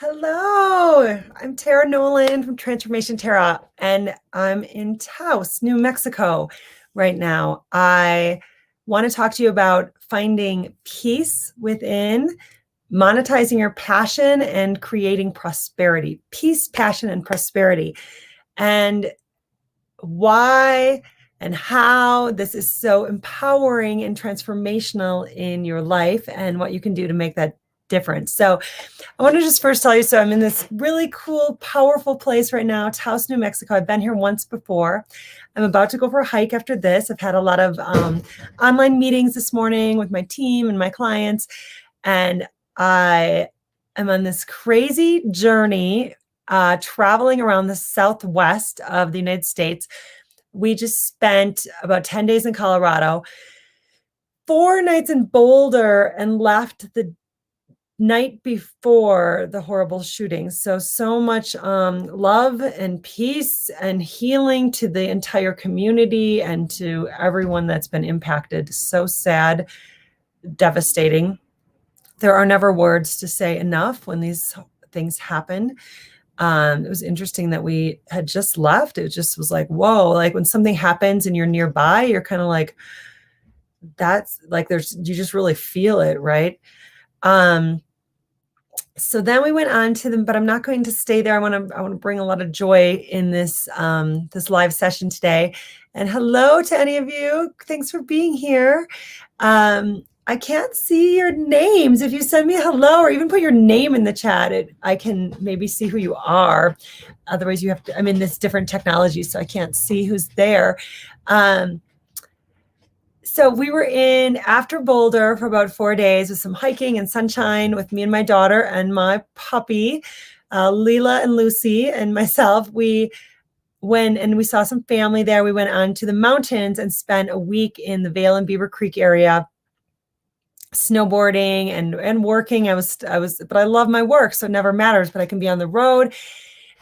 Hello, I'm Tara Nolan from Transformation Tara, and I'm in Taos, New Mexico right now. I want to talk to you about finding peace within, monetizing your passion, and creating prosperity. Peace, passion, and prosperity. And why and how this is so empowering and transformational in your life and what you can do to make that difference. So I want to just first tell you, so I'm in this really cool, powerful place right now, Taos, New Mexico. I've been here once before. I'm about to go for a hike after this. I've had a lot of online meetings this morning with my team and my clients, and I am on this crazy journey traveling around the southwest of the United States. We just spent about 10 days in Colorado, 4 nights in Boulder, and left the night before the horrible shootings. So much love and peace and healing to the entire community and to everyone that's been impacted. So sad, devastating. There are never words to say enough when these things happen. It was interesting that we had just left. It just was like, whoa, like when something happens and you're nearby, you're kind of like, that's like, you just really feel it, right? So then we went on to them, but I'm not going to stay there. I want to bring a lot of joy in this this live session today. And hello to any of you. Thanks for being here. I can't see your names. If you send me a hello or even put your name in the chat, I can maybe see who you are. Otherwise, you have to. I'm in this different technology, so I can't see who's there. So we were in after Boulder for about 4 days with some hiking and sunshine with me and my daughter and my puppy, Leela and Lucy and myself. We went and we saw some family there. We went on to the mountains and spent a week in the Vail and Beaver Creek area, snowboarding and working. But I love my work, so it never matters, but I can be on the road.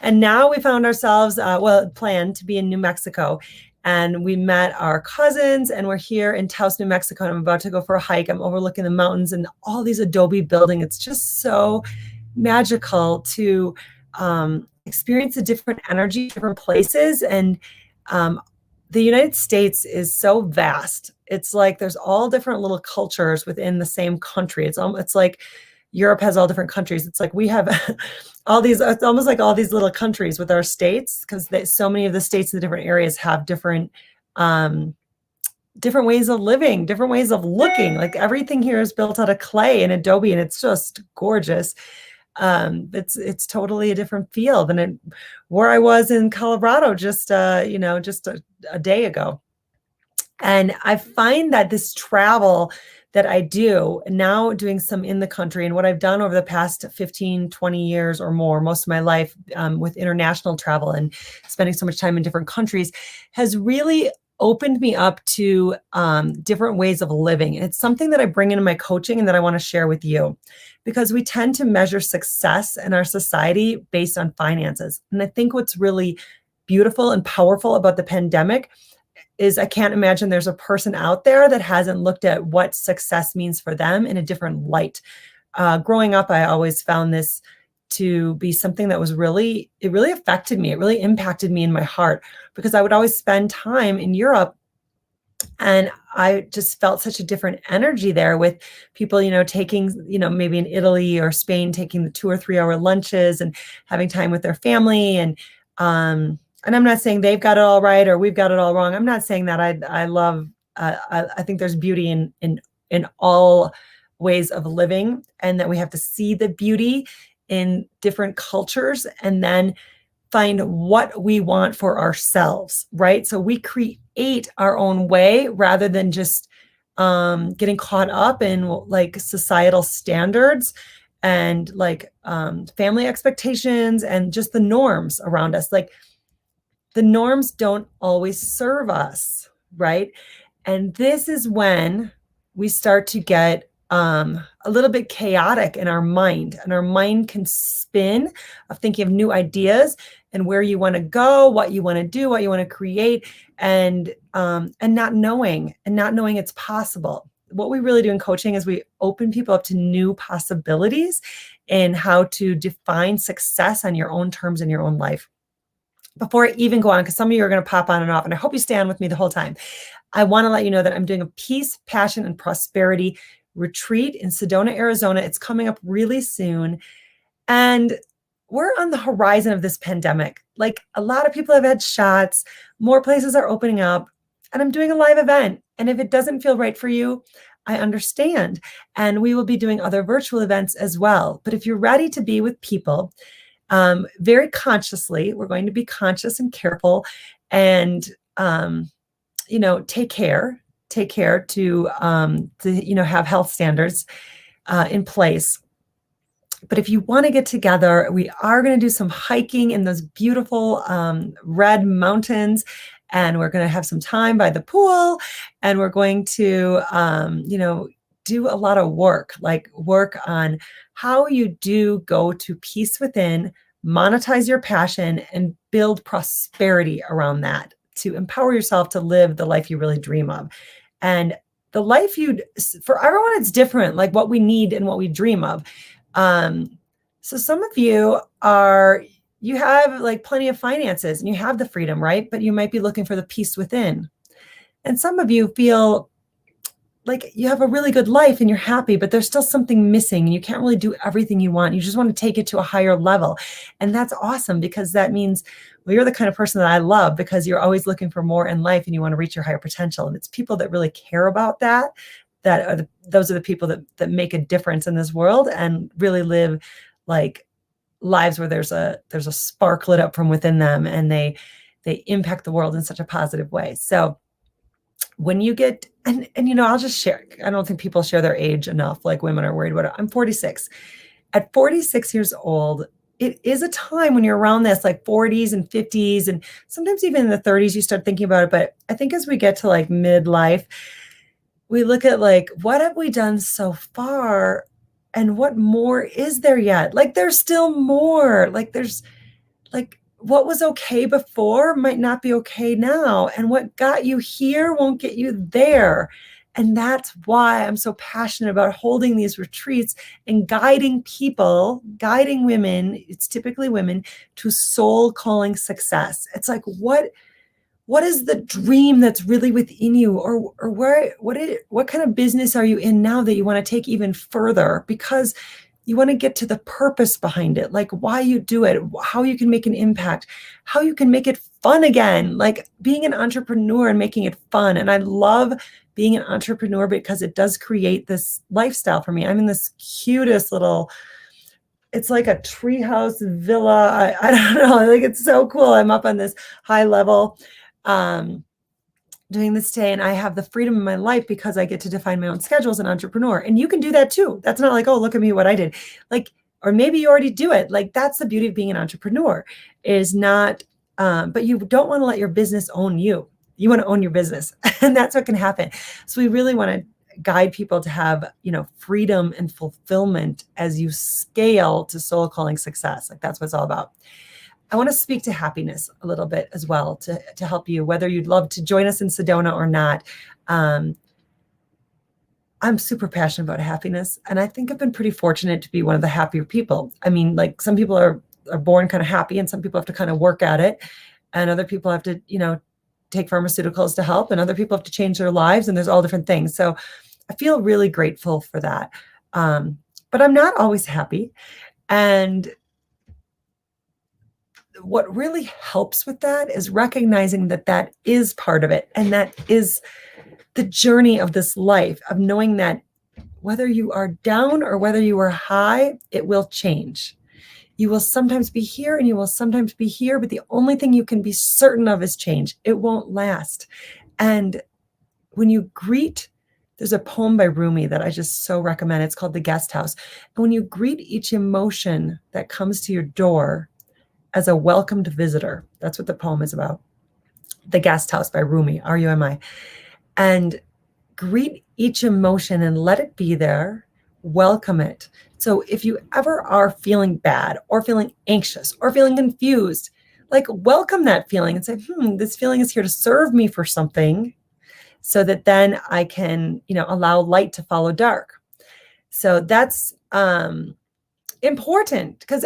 And now we found ourselves, planned to be in New Mexico. And we met our cousins, and we're here in Taos, New Mexico. And I'm about to go for a hike. I'm overlooking the mountains and all these adobe buildings. It's just so magical to experience a different energy, different places. And the United States is so vast. It's like there's all different little cultures within the same country. It's like Europe has all different countries. It's like we have it's almost like all these little countries with our states, because so many of the states in the different areas have different ways of living, different ways of looking. Like everything here is built out of clay and adobe, and it's just gorgeous. It's totally a different feel than where I was in Colorado just a day ago. And I find that this travel that I do now, doing some in the country, and what I've done over the past 15, 20 years or more, most of my life with international travel and spending so much time in different countries, has really opened me up to different ways of living. And it's something that I bring into my coaching and that I want to share with you, because we tend to measure success in our society based on finances. And I think what's really beautiful and powerful about the pandemic is I can't imagine there's a person out there that hasn't looked at what success means for them in a different light. Growing up, I always found this to be something that was really affected me. It really impacted me in my heart, because I would always spend time in Europe, and I just felt such a different energy there with people, taking, maybe in Italy or Spain, taking the 2 or 3 hour lunches and having time with their family. And I'm not saying they've got it all right or we've got it all wrong. I'm not saying that. I think there's beauty in all ways of living, and that we have to see the beauty in different cultures and then find what we want for ourselves, right? So we create our own way rather than just getting caught up in like societal standards and like family expectations and just the norms around us. Like, the norms don't always serve us, right? And this is when we start to get a little bit chaotic in our mind, and our mind can spin of thinking of new ideas and where you want to go, what you want to do, what you want to create, and not knowing it's possible. what we really do in coaching is we open people up to new possibilities in how to define success on your own terms in your own life. Before I even go on, because some of you are going to pop on and off, and I hope you stay on with me the whole time, I want to let you know that I'm doing a peace, passion, and prosperity retreat in Sedona, Arizona. It's coming up really soon. And we're on the horizon of this pandemic. Like, a lot of people have had shots, more places are opening up, and I'm doing a live event. And if it doesn't feel right for you, I understand. And we will be doing other virtual events as well. But if you're ready to be with people, very consciously, we're going to be conscious and careful, and take care to have health standards in place. But if you want to get together, we are going to do some hiking in those beautiful red mountains, and we're going to have some time by the pool, and we're going to do a lot of work on how you do go to peace within, monetize your passion, and build prosperity around that, to empower yourself to live the life you really dream of. And the life for everyone, it's different, like what we need and what we dream of. So some of you have like plenty of finances and you have the freedom, right? But you might be looking for the peace within. And some of you feel like you have a really good life and you're happy, but there's still something missing and you can't really do everything you want. You just want to take it to a higher level. And that's awesome, because that means, well, you're the kind of person that I love, because you're always looking for more in life and you want to reach your higher potential. And it's people that really care about that those are the people that make a difference in this world and really live like lives where there's a spark lit up from within them, and they impact the world in such a positive way. So when you get, and I'll just share, I don't think people share their age enough, like women are worried about it. I'm 46. At 46 years old, it is a time when you're around this, like 40s and 50s, and sometimes even in the 30s, you start thinking about it. But I think as we get to like midlife, we look at like, what have we done so far? And what more is there yet? Like, there's still more. Like, there's like, what was okay before might not be okay now. And what got you here won't get you there. And that's why I'm so passionate about holding these retreats and guiding women, it's typically women, to soul calling success. It's like, what is the dream that's really within you, or what kind of business are you in now that you want to take even further, because you want to get to the purpose behind it, like why you do it, how you can make an impact, how you can make it fun again, like being an entrepreneur and making it fun. And I love being an entrepreneur because it does create this lifestyle for me. I'm in this cutest little, it's like a treehouse villa. I don't know, like it's so cool. I'm up on this high level doing this day, and I have the freedom in my life because I get to define my own schedule as an entrepreneur. And you can do that too. That's not like, oh, look at me, what I did. Like, or maybe you already do it. Like, that's the beauty of being an entrepreneur, is not, but you don't want to let your business own you. You want to own your business, and that's what can happen. So we really want to guide people to have, freedom and fulfillment as you scale to soul calling success. Like, that's what it's all about. I want to speak to happiness a little bit as well to help you, whether you'd love to join us in Sedona or not. I'm super passionate about happiness, and I think I've been pretty fortunate to be one of the happier people. I mean, like, some people are born kind of happy, and some people have to kind of work at it, and other people have to, take pharmaceuticals to help, and other people have to change their lives, and there's all different things. So I feel really grateful for that. But I'm not always happy. And what really helps with that is recognizing that that is part of it. And that is the journey of this life, of knowing that whether you are down or whether you are high, it will change. You will sometimes be here and you will sometimes be here, but the only thing you can be certain of is change. It won't last. And when you greet, there's a poem by Rumi that I just so recommend. It's called The Guest House. And when you greet each emotion that comes to your door as a welcomed visitor, that's what the poem is about. The Guest House by Rumi, R-U-M-I. And greet each emotion and let it be there. Welcome it. So if you ever are feeling bad or feeling anxious or feeling confused, like, welcome that feeling and say, this feeling is here to serve me for something. so that then I can, allow light to follow dark. So that's important, because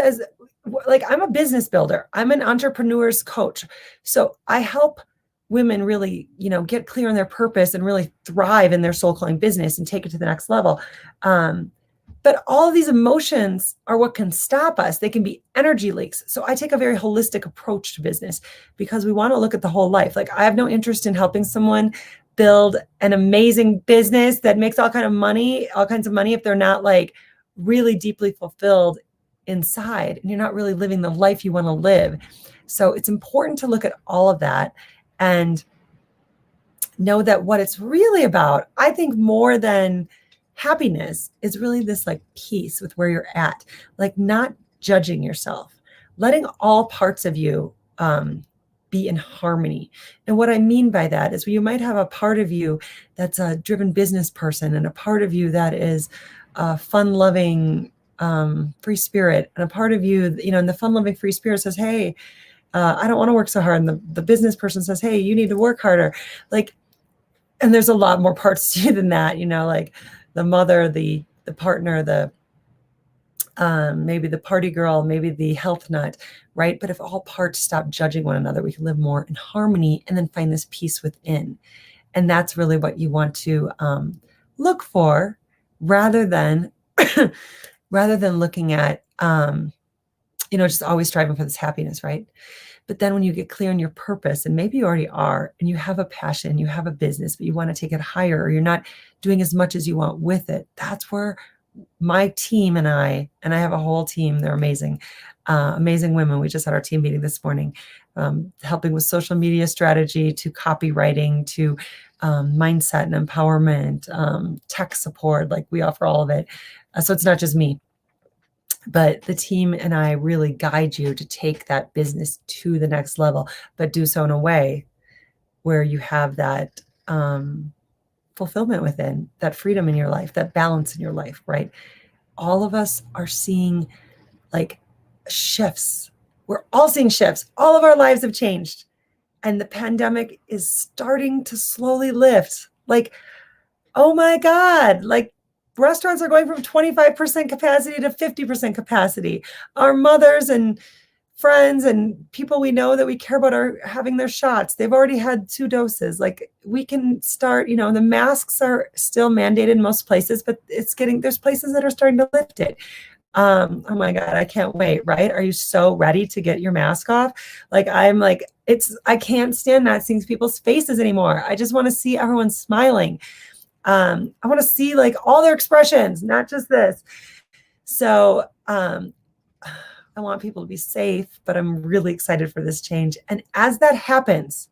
I'm a business builder, I'm an entrepreneur's coach. So I help women really, get clear on their purpose and really thrive in their soul calling business and take it to the next level. But all of these emotions are what can stop us. They can be energy leaks. So I take a very holistic approach to business, because we want to look at the whole life. Like, I have no interest in helping someone build an amazing business that makes all kinds of money, if they're not like really deeply fulfilled inside, and you're not really living the life you want to live. So it's important to look at all of that and know that what it's really about, I think more than happiness, is really this like peace with where you're at, like not judging yourself, letting all parts of you be in harmony. And what I mean by that is, you might have a part of you that's a driven business person, and a part of you that is a fun-loving free spirit, and a part of you, and the fun-loving free spirit says, hey, I don't want to work so hard. And the business person says, hey, you need to work harder. And there's a lot more parts to you than that, like the mother, the partner, maybe the party girl, maybe the health nut, right? But if all parts stop judging one another, we can live more in harmony and then find this peace within. And that's really what you want to look for, rather than looking at, just always striving for this happiness, right? But then when you get clear on your purpose, and maybe you already are, and you have a passion, you have a business, but you want to take it higher, or you're not doing as much as you want with it, that's where my team and I have a whole team, they're amazing, amazing women. We just had our team meeting this morning, helping with social media strategy, to copywriting, to mindset and empowerment, tech support, like we offer all of it. So it's not just me, but the team and I really guide you to take that business to the next level, but do so in a way where you have that fulfillment within, that freedom in your life, that balance in your life, right? All of us are seeing like shifts. We're all seeing shifts. All of our lives have changed. And the pandemic is starting to slowly lift. Like, oh my God, like restaurants are going from 25% capacity to 50% capacity. Our mothers and friends and people we know that we care about are having their shots. They've already had 2 doses. Like, we can start, the masks are still mandated in most places, but there's places that are starting to lift it. Oh my God, I can't wait, right? Are you so ready to get your mask off? Like, I can't stand not seeing people's faces anymore. I just want to see everyone smiling. I want to see like all their expressions, not just this. So I want people to be safe, but I'm really excited for this change. And as that happens,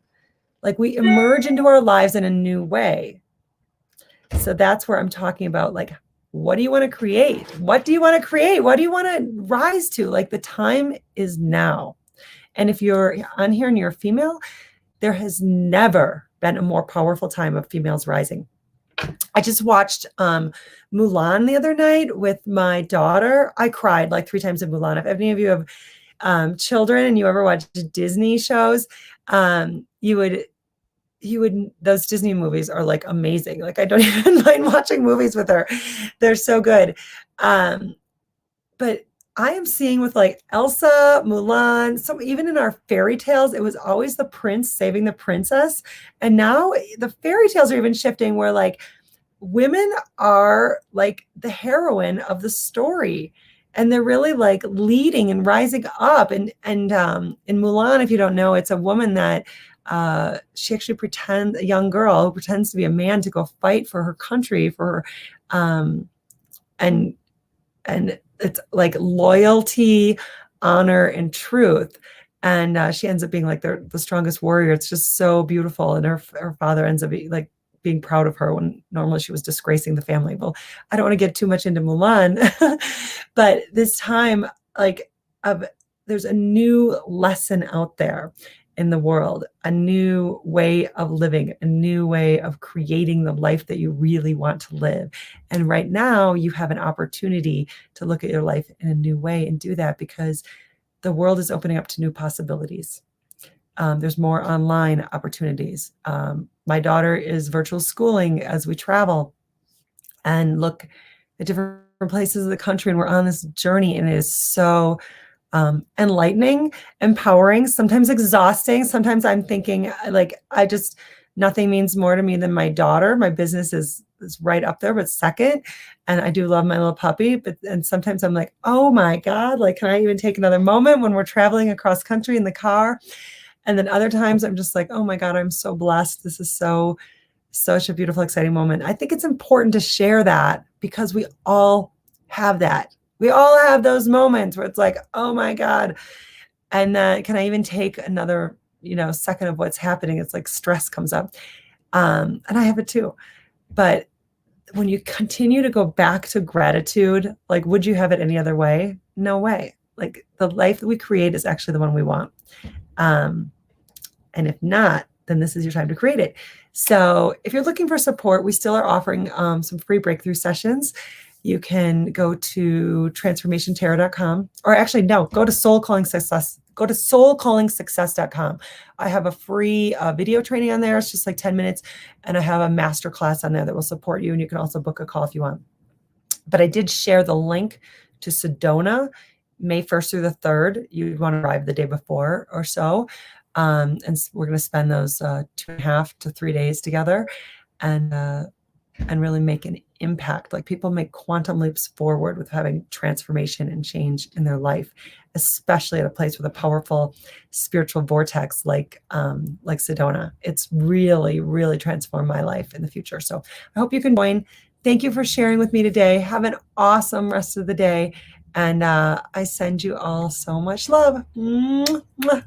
like, we emerge into our lives in a new way. So that's where I'm talking about, like, what do you want to create? What do you want to create? What do you want to rise to? Like, the time is now. And if you're on here and you're a female, there has never been a more powerful time of females rising. I just watched Mulan the other night with my daughter. I cried like 3 times in Mulan. If any of you have children and you ever watch Disney shows, you would, those Disney movies are like amazing. Like, I don't even mind watching movies with her. They're so good. But I am seeing with like Elsa, Mulan, even in our fairy tales, it was always the prince saving the princess. And now the fairy tales are even shifting, where like women are like the heroine of the story. And they're really like leading and rising up. And in Mulan, if you don't know, it's a woman that she actually a young girl who pretends to be a man to go fight for her country, for her, and it's like loyalty, honor, and truth. And she ends up being like the strongest warrior. It's just so beautiful. And her father ends up being proud of her when normally she was disgracing the family. Well, I don't want to get too much into Mulan, but this time, there's a new lesson out there in the world, a new way of living, a new way of creating the life that you really want to live. And right now you have an opportunity to look at your life in a new way and do that, because the world is opening up to new possibilities. There's more online opportunities. My daughter is virtual schooling as we travel and look at different places of the country, and we're on this journey, and it is so enlightening, empowering, sometimes exhausting. Sometimes I'm thinking like, nothing means more to me than my daughter. My business is right up there, but second. And I do love my little puppy, and sometimes I'm like, oh my God, like, can I even take another moment when we're traveling across country in the car? And then other times I'm just like, oh my God, I'm so blessed. This is such a beautiful, exciting moment. I think it's important to share that because we all have that. We all have those moments where it's like, oh my God. And then can I even take another, second of what's happening? It's like stress comes up. And I have it too. But when you continue to go back to gratitude, like, would you have it any other way? No way. Like, the life that we create is actually the one we want. And if not, then this is your time to create it. So if you're looking for support, we still are offering some free breakthrough sessions. You can go to transformationtarot.com, or actually, no, go to Soul Calling Success. Go to soulcallingsuccess.com. I have a free video training on there. It's just like 10 minutes. And I have a masterclass on there that will support you. And you can also book a call if you want. But I did share the link to Sedona, May 1st through the 3rd. You'd want to arrive the day before or so. And we're going to spend those 2.5 to 3 days together and really make an impact. Like, people make quantum leaps forward with having transformation and change in their life, especially at a place with a powerful spiritual vortex like Sedona. It's really, really transformed my life in the future. So I hope you can join. Thank you for sharing with me today. Have an awesome rest of the day. And I send you all so much love. Mwah.